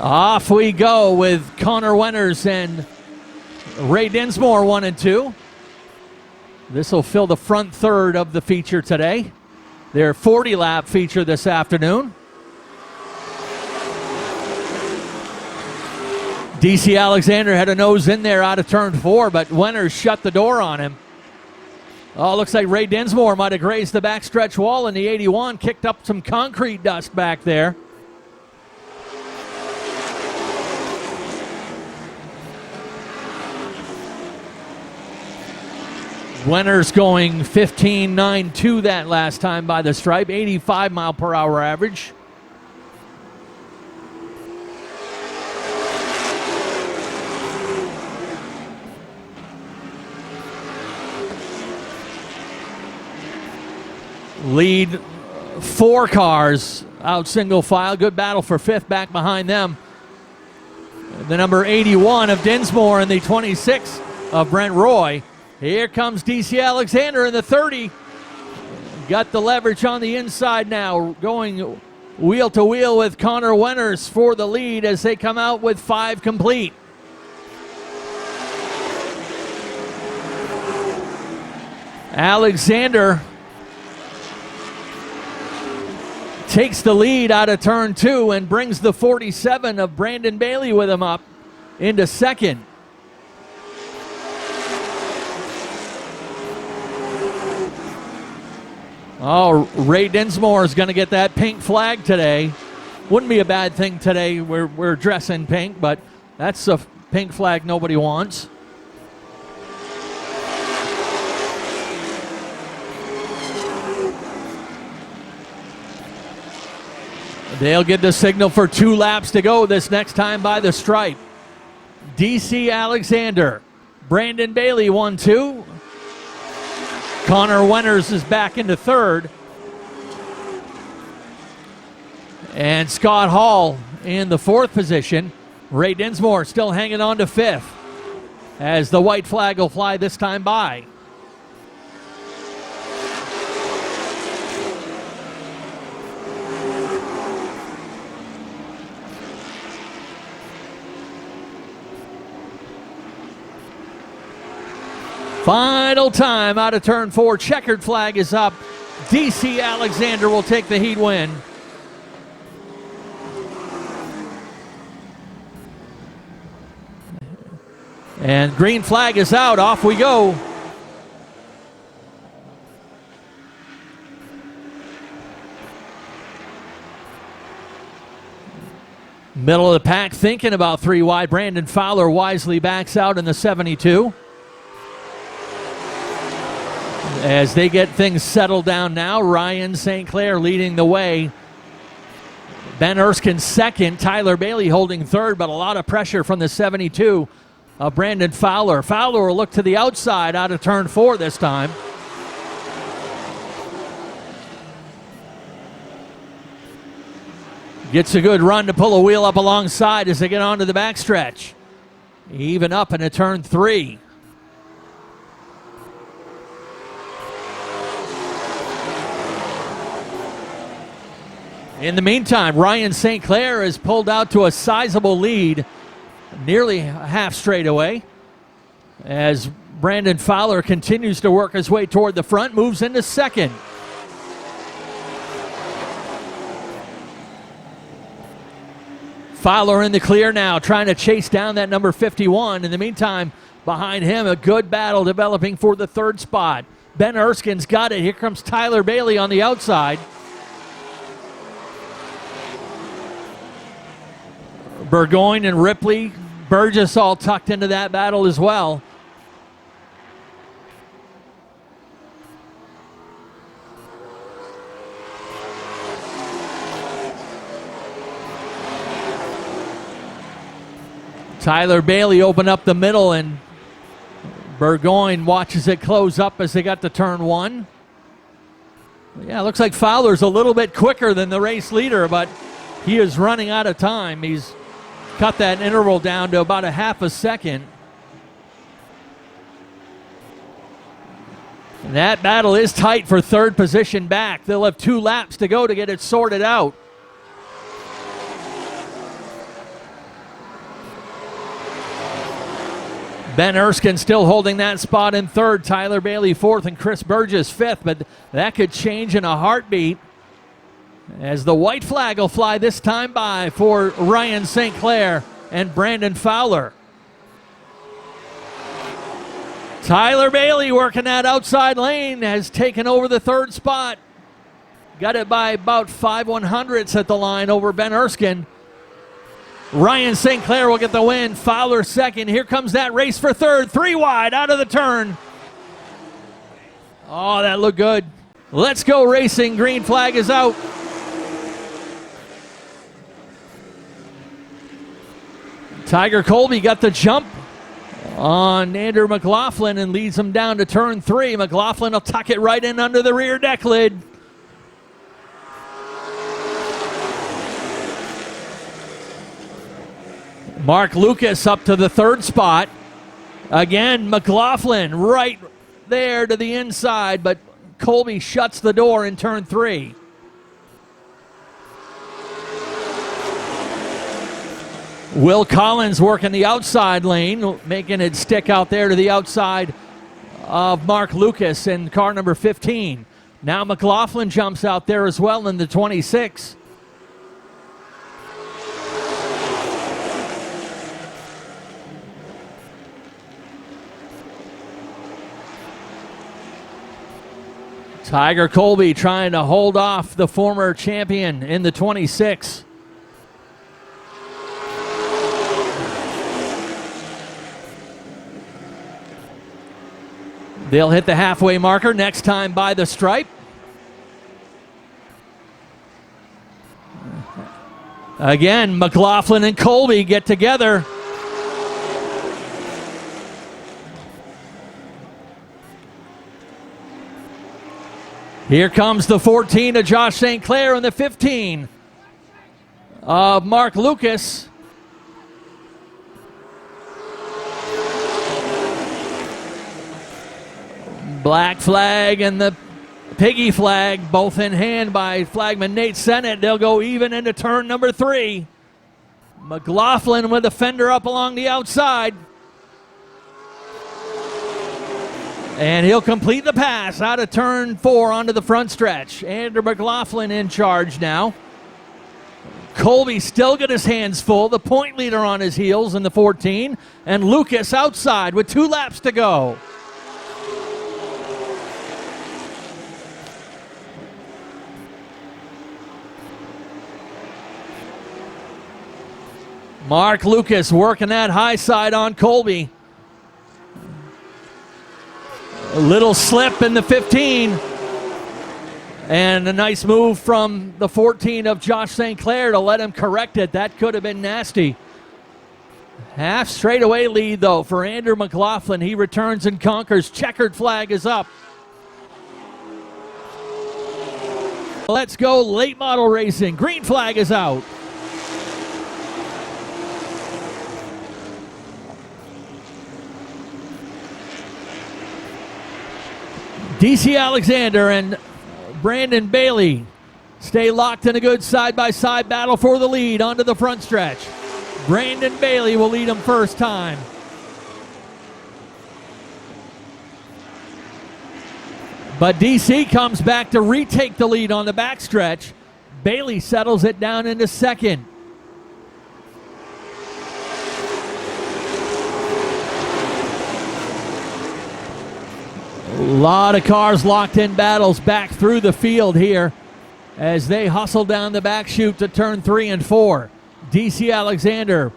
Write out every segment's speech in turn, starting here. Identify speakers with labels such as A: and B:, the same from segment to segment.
A: Off we go with Connor Wenners and Ray Dinsmore 1 and 2. This will fill the front third of the feature today. Their 40-lap feature this afternoon. DC Alexander had a nose in there out of turn 4, but Wenners shut the door on him. Oh, looks like Ray Dinsmore might have grazed the backstretch wall in the 81, kicked up some concrete dust back there. Wenners going 15.92 that last time by the stripe, 85 mile per hour average. Lead 4 cars out single file. Good battle for 5th back behind them. The number 81 of Dinsmore and the 26 of Brent Roy. Here comes DC Alexander in the 30. Got the leverage on the inside now. Going wheel to wheel with Connor Wenners for the lead as they come out with 5 complete. Alexander takes the lead out of turn 2 and brings the 47 of Brandon Bailey with him up into second. Oh, Ray Dinsmore is going to get that pink flag today. Wouldn't be a bad thing today. We're dressing pink, but that's a pink flag nobody wants. They'll get the signal for 2 laps to go this next time by the stripe. DC Alexander, Brandon Bailey 1-2. Connor Wenners is back into 3rd. And Scott Hall in the 4th position. Ray Dinsmore still hanging on to 5th as the white flag will fly this time by. Final time out of turn 4. Checkered flag is up. DC Alexander will take the heat win. And green flag is out. Off we go. Middle of the pack thinking about 3 wide. Brandon Fowler wisely backs out in the 72. As they get things settled down now, Ryan St. Clair leading the way. Ben Erskine 2nd, Tyler Bailey holding 3rd, but a lot of pressure from the 72 of Brandon Fowler. Fowler will look to the outside out of turn 4 this time. Gets a good run to pull a wheel up alongside as they get onto the backstretch. Even up into turn 3. In the meantime, Ryan St. Clair has pulled out to a sizable lead, nearly half straightaway, as Brandon Fowler continues to work his way toward the front, moves into 2nd. Fowler in the clear now, trying to chase down that number 51. In the meantime, behind him, a good battle developing for the 3rd spot. Ben Erskine's got it. Here comes Tyler Bailey on the outside. Burgoyne and Ripley, Burgess all tucked into that battle as well. Tyler Bailey opened up the middle and Burgoyne watches it close up as they got to turn 1. Yeah, looks like Fowler's a little bit quicker than the race leader, but he is running out of time. He's cut that interval down to about a half a second. And that battle is tight for 3rd position back. They'll have 2 laps to go to get it sorted out. Ben Erskine still holding that spot in third. Tyler Bailey fourth and Chris Burgess fifth, but that could change in a heartbeat as the white flag will fly this time by for Ryan St. Clair and Brandon Fowler. Tyler Bailey working that outside lane has taken over the third spot. Got it by about 5/100ths at the line over Ben Erskine. Ryan St. Clair will get the win. Fowler second. Here comes that race for third. 3 wide out of the turn. Oh, that looked good. Let's go racing. Green flag is out. Tiger Colby got the jump on Andrew McLaughlin and leads him down to turn 3. McLaughlin will tuck it right in under the rear deck lid. Mark Lucas up to the third spot. Again, McLaughlin right there to the inside, but Colby shuts the door in turn 3. Will Collins working the outside lane, making it stick out there to the outside of Mark Lucas in car number 15. Now McLaughlin jumps out there as well in the 26. Tiger Colby trying to hold off the former champion in the 26. They'll hit the halfway marker next time by the stripe. Again, McLaughlin and Colby get together. Here comes the 14 of Josh St. Clair and the 15 of Mark Lucas. Black flag and the piggy flag, both in hand by flagman Nate Sennett. They'll go even into turn number 3. McLaughlin with the fender up along the outside. And he'll complete the pass out of turn 4 onto the front stretch. Andrew McLaughlin in charge now. Colby still got his hands full. The point leader on his heels in the 14. And Lucas outside with 2 laps to go. Mark Lucas working that high side on Colby. A little slip in the 15. And a nice move from the 14 of Josh St. Clair to let him correct it. That could have been nasty. Half straightaway lead, though, for Andrew McLaughlin. He returns and conquers. Checkered flag is up. Let's go late model racing. Green flag is out. DC Alexander and Brandon Bailey stay locked in a good side-by-side battle for the lead onto the front stretch. Brandon Bailey will lead him first time. But DC comes back to retake the lead on the backstretch. Bailey settles it down into second. A lot of cars locked in battles back through the field here as they hustle down the back chute to turn 3 and 4. DC Alexander,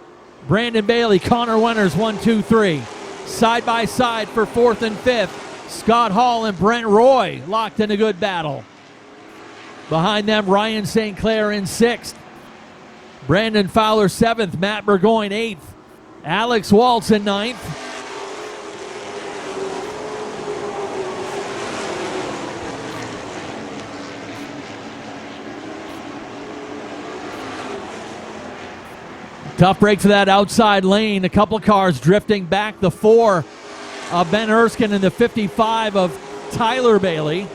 A: Brandon Bailey, Connor Winters, 1, 2, 3. Side by side for 4th and 5th. Scott Hall and Brent Roy locked in a good battle. Behind them, Ryan St. Clair in 6th. Brandon Fowler 7th. Matt Burgoyne 8th. Alex Waltz in 9th. Tough break for that outside lane. A couple cars drifting back. The 4 of Ben Erskine and the 55 of Tyler Bailey.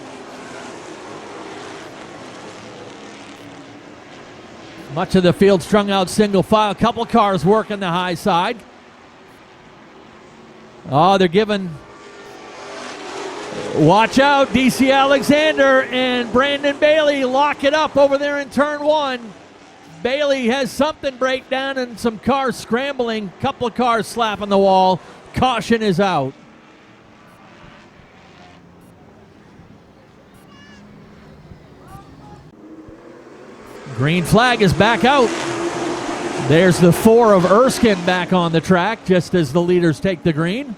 A: Much of the field strung out single file. A couple cars working the high side. Oh, they're giving. Watch out, DC Alexander and Brandon Bailey lock it up over there in turn one. Bailey has something break down and some cars scrambling. Couple of cars slapping the wall. Caution is out. Green flag is back out. There's the 4 of Erskine back on the track just as the leaders take the green.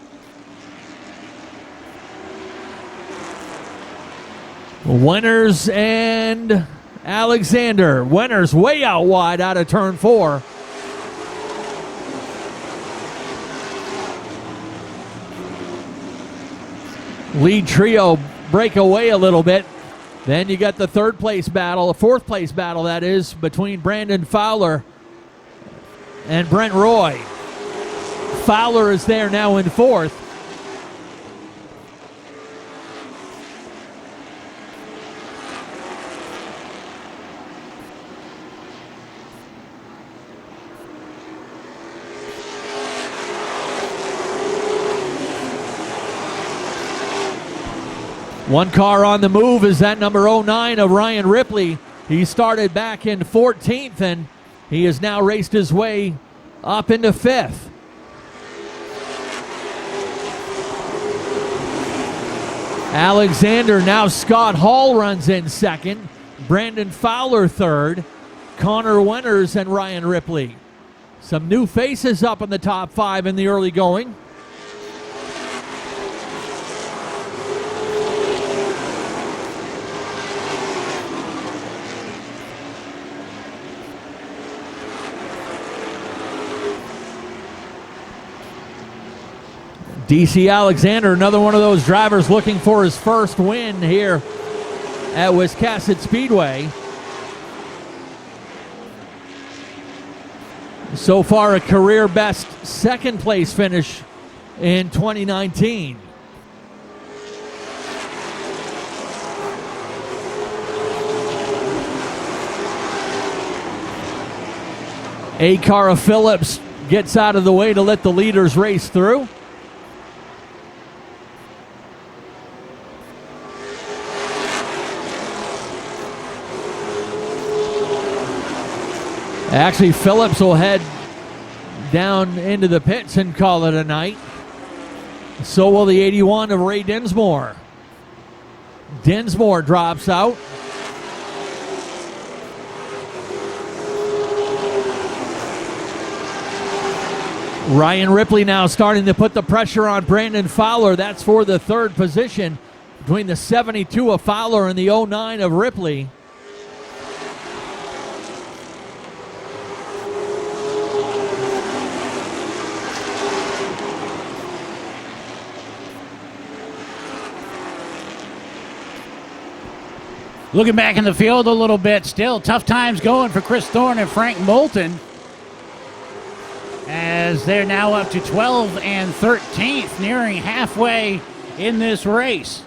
A: Winners and Alexander. Winners way out wide out of turn 4. Lead trio break away a little bit. Then you got the third place battle, a fourth place battle that is, between Brandon Fowler and Brent Roy. Fowler is there now in fourth. One car on the move is that number 09 of Ryan Ripley. He started back in 14th and he has now raced his way up into 5th. Alexander, now Scott Hall runs in second. Brandon Fowler third. Connor Winters and Ryan Ripley. Some new faces up in the top 5 in the early going. DC Alexander, another one of those drivers looking for his first win here at Wiscasset Speedway. So far, a career best second place finish in 2019. Akara Phillips gets out of the way to let the leaders race through. Actually, Phillips will head down into the pits and call it a night. So will the 81 of Ray Dinsmore. Dinsmore drops out. Ryan Ripley now starting to put the pressure on Brandon Fowler. That's for the third position between the 72 of Fowler and the 09 of Ripley.
B: Looking back in the field a little bit, still tough times going for Chris Thorne and Frank Moulton, as they're now up to 12th and 13th, nearing halfway in this race.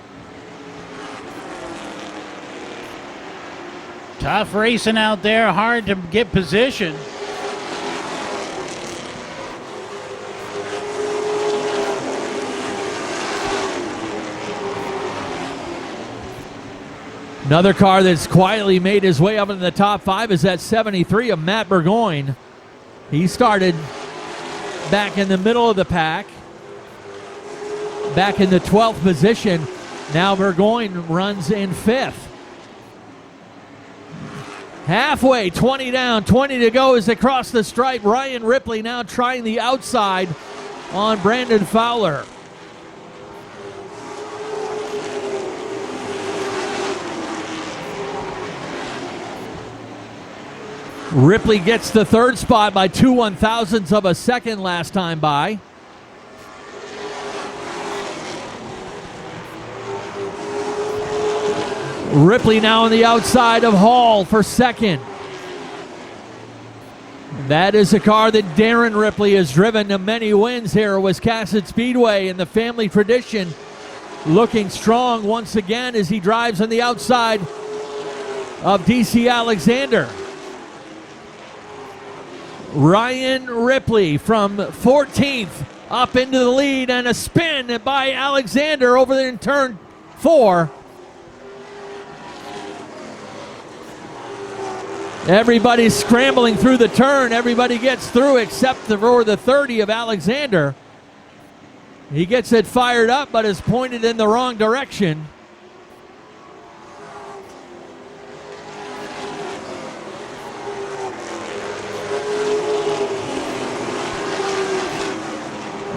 B: Tough racing out there, hard to get position.
A: Another car that's quietly made his way up into the top 5 is that 73 of Matt Burgoyne. He started back in the middle of the pack, back in the 12th position. Now Burgoyne runs in 5th. Halfway, 20 down, 20 to go as they cross the stripe. Ryan Ripley now trying the outside on Brandon Fowler. Ripley gets the third spot by 2 1/1000ths of a second last time by. Ripley now on the outside of Hall for second. That is a car that Darren Ripley has driven to many wins here at Wiscasset Speedway, and the family tradition looking strong once again as he drives on the outside of DC Alexander. Ryan Ripley from 14th up into the lead, and a spin by Alexander over there in turn 4. Everybody's scrambling through the turn. Everybody gets through except for the 30 of Alexander. He gets it fired up, but is pointed in the wrong direction.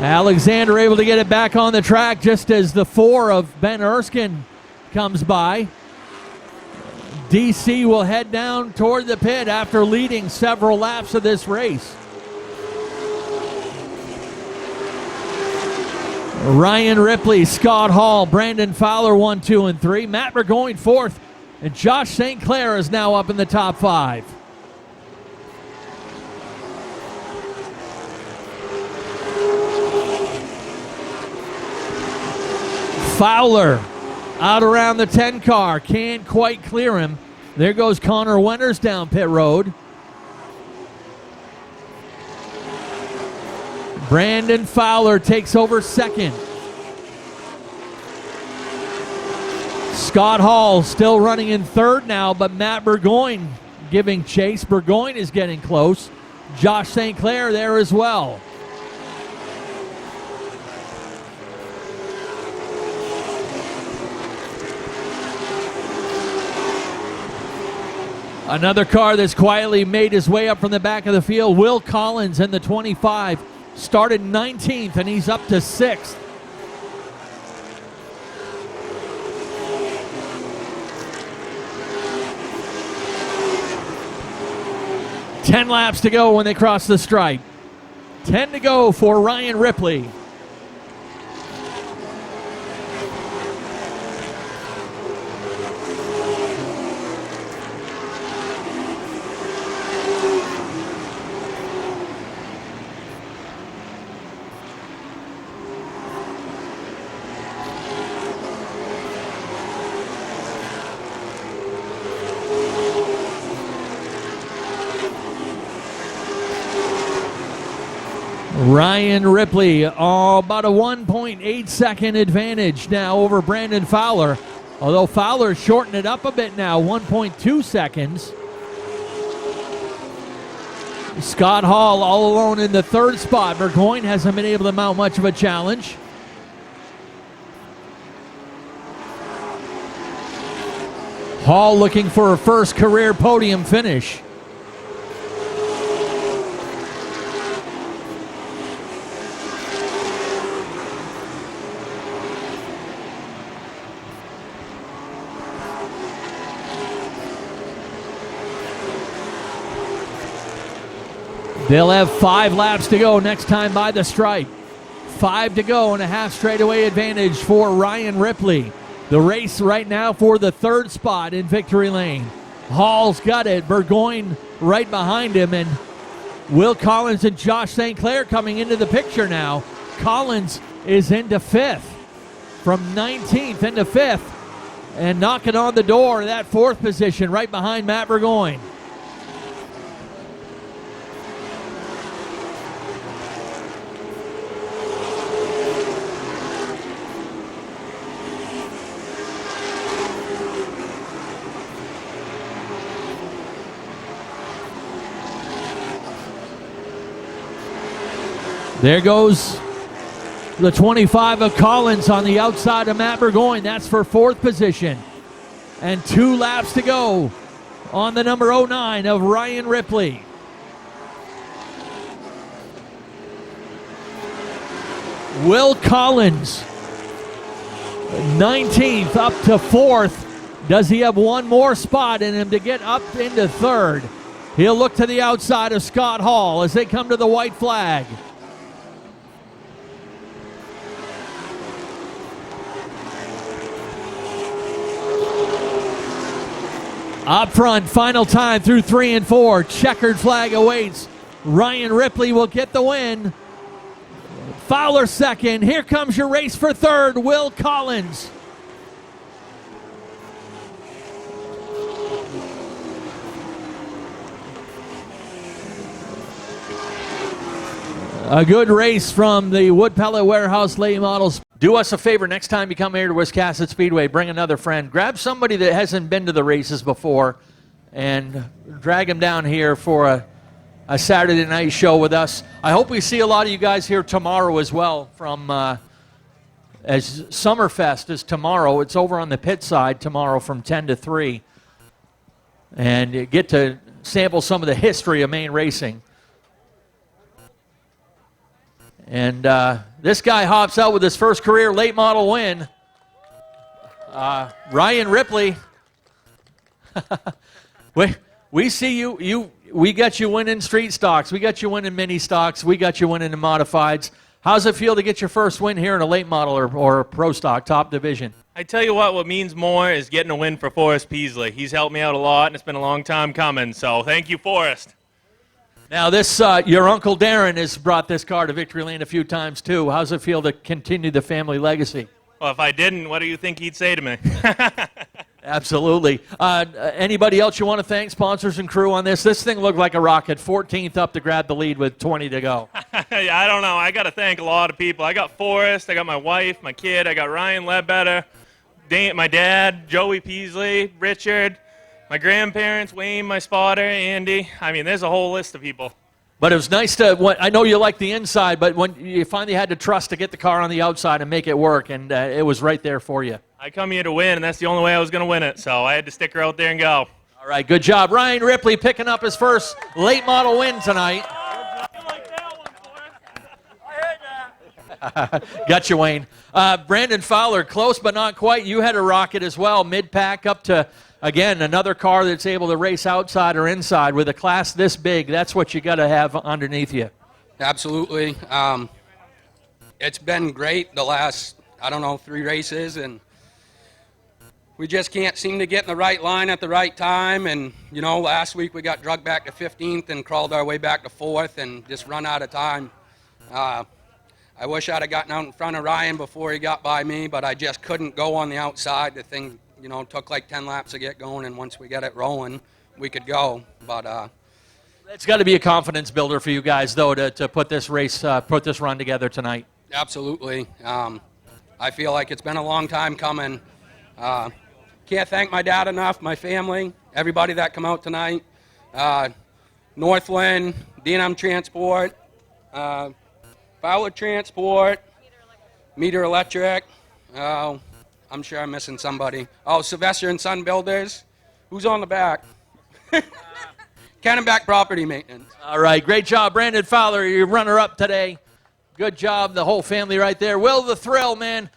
A: Alexander able to get it back on the track just as the 4 of Ben Erskine comes by. DC will head down toward the pit after leading several laps of this race. Ryan Ripley, Scott Hall, Brandon Fowler 1, 2, and 3. Matt Burgoyne 4th, and Josh St. Clair is now up in the top 5. Fowler out around the 10 car, can't quite clear him. There goes Connor Winters down pit road. Brandon Fowler takes over 2nd. Scott Hall still running in 3rd now, but Matt Burgoyne giving chase. Burgoyne is getting close. Josh St. Clair there as well. Another car that's quietly made his way up from the back of the field. Will Collins in the 25. Started 19th, and he's up to 6th. Ten laps to go when they cross the stripe. 10 to go for Ryan Ripley. Ryan Ripley, about a 1.8 second advantage now over Brandon Fowler. Although Fowler shortened it up a bit now, 1.2 seconds. Scott Hall all alone in the 3rd spot. Burgoyne hasn't been able to mount much of a challenge. Hall looking for a first career podium finish. They'll have 5 laps to go next time by the stripe. 5 to go and a half straightaway advantage for Ryan Ripley. The race right now for the 3rd spot in victory lane. Hall's got it. Burgoyne right behind him, and Will Collins and Josh St. Clair coming into the picture now. Collins is into 5th. From 19th into 5th, and knocking on the door of that 4th position right behind Matt Burgoyne. There goes the 25 of Collins on the outside of Matt Burgoyne. That's for 4th position. And 2 laps to go on the number 09 of Ryan Ripley. Will Collins, 19th up to 4th. Does he have one more spot in him to get up into 3rd? He'll look to the outside of Scott Hall as they come to the white flag. Up front, final time through 3 and 4. Checkered flag awaits. Ryan Ripley will get the win. Fowler 2nd. Here comes your race for 3rd. Will Collins. A good race from the Wood Pellet Warehouse late models. Do us a favor, next time you come here to Wiscasset Speedway, bring another friend. Grab somebody that hasn't been to the races before and drag them down here for a Saturday night show with us. I hope we see a lot of you guys here tomorrow as well. From as Summerfest is tomorrow. It's over on the pit side tomorrow from 10 to 3. And you get to sample some of the history of Maine racing. And this guy hops out with his first career late model win. Ryan Ripley. we see you. We got you winning street stocks. We got you winning mini stocks. We got you winning the modifieds. How's it feel to get your first win here in a late model or pro stock top division?
C: I tell you what means more is getting a win for Forrest Peasley. He's helped me out a lot, and it's been a long time coming. So thank you, Forrest.
A: Now, this your Uncle Darren has brought this car to Victory Lane a few times, too. How's it feel to continue the family legacy?
C: Well, if I didn't, what do you think he'd say to me?
A: Absolutely. Anybody else you want to thank, sponsors and crew on this? This thing looked like a rocket, 14th up to grab the lead with 20 to go.
C: I don't know. I got to thank a lot of people. I got Forrest, I got my wife, my kid, I got Ryan Ledbetter, my dad, Joey Peasley, Richard, my grandparents, Wayne, my spotter, Andy. I mean, there's a whole list of people.
A: But it was nice to, I know you like the inside, but when you finally had to trust to get the car on the outside and make it work, and it was right there for you.
C: I come here to win, and that's the only way I was going to win it, so I had to stick her out there and go.
A: All right, good job. Ryan Ripley picking up his first late model win tonight. Got you, Wayne. Brandon Fowler, close but not quite. You had a rocket as well, mid-pack up to, again, another car that's able to race outside or inside. With a class this big, that's what you got to have underneath you.
D: Absolutely. It's been great the last, 3 races, and we just can't seem to get in the right line at the right time. And, last week we got drugged back to 15th and crawled our way back to 4th and just run out of time. I wish I'd have gotten out in front of Ryan before he got by me, but I just couldn't go on the outside. The thing, took like 10 laps to get going, and once we get it rolling, we could go. But
A: it's got to be a confidence builder for you guys, though, to put this run together tonight.
D: Absolutely. I feel like it's been a long time coming. Can't thank my dad enough, my family, everybody that come out tonight. Northland, D&M Transport, Fowler Transport, Meter Electric. I'm sure I'm missing somebody. Oh, Sylvester and Son Builders. Who's on the back? Cannonback Property Maintenance.
A: All right, great job, Brandon Fowler, your runner-up today. Good job, the whole family right there. Will the Thrill, man.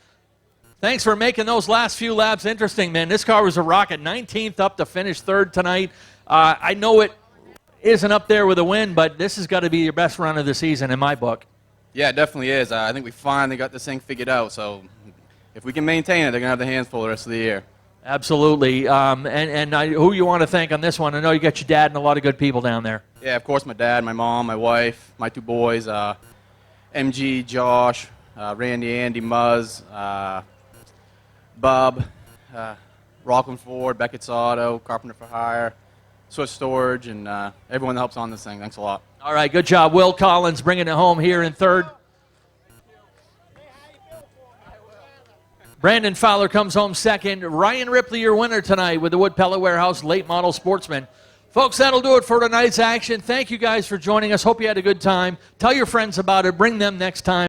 A: Thanks for making those last few laps interesting, man. This car was a rocket, 19th up to finish 3rd tonight. I know it isn't up there with a win, but this has got to be your best run of the season in my book.
E: Yeah, it definitely is. I think we finally got this thing figured out, so if we can maintain it, they're going to have the hands full the rest of the year. Absolutely.
A: Who you want to thank on this one? I know you got your dad and a lot of good people down there.
E: Yeah, of course, my dad, my mom, my wife, my 2 boys, MG, Josh, Randy, Andy, Muzz, Bub, Rockland Ford, Beckett's Auto, Carpenter for Hire, Swiss Storage, and everyone that helps on this thing. Thanks a lot.
A: All right, good job. Will Collins bringing it home here in 3rd. Brandon Fowler comes home 2nd. Ryan Ripley, your winner tonight with the Wood Pellet Warehouse Late Model Sportsman. Folks, that'll do it for tonight's action. Thank you guys for joining us. Hope you had a good time. Tell your friends about it. Bring them next time.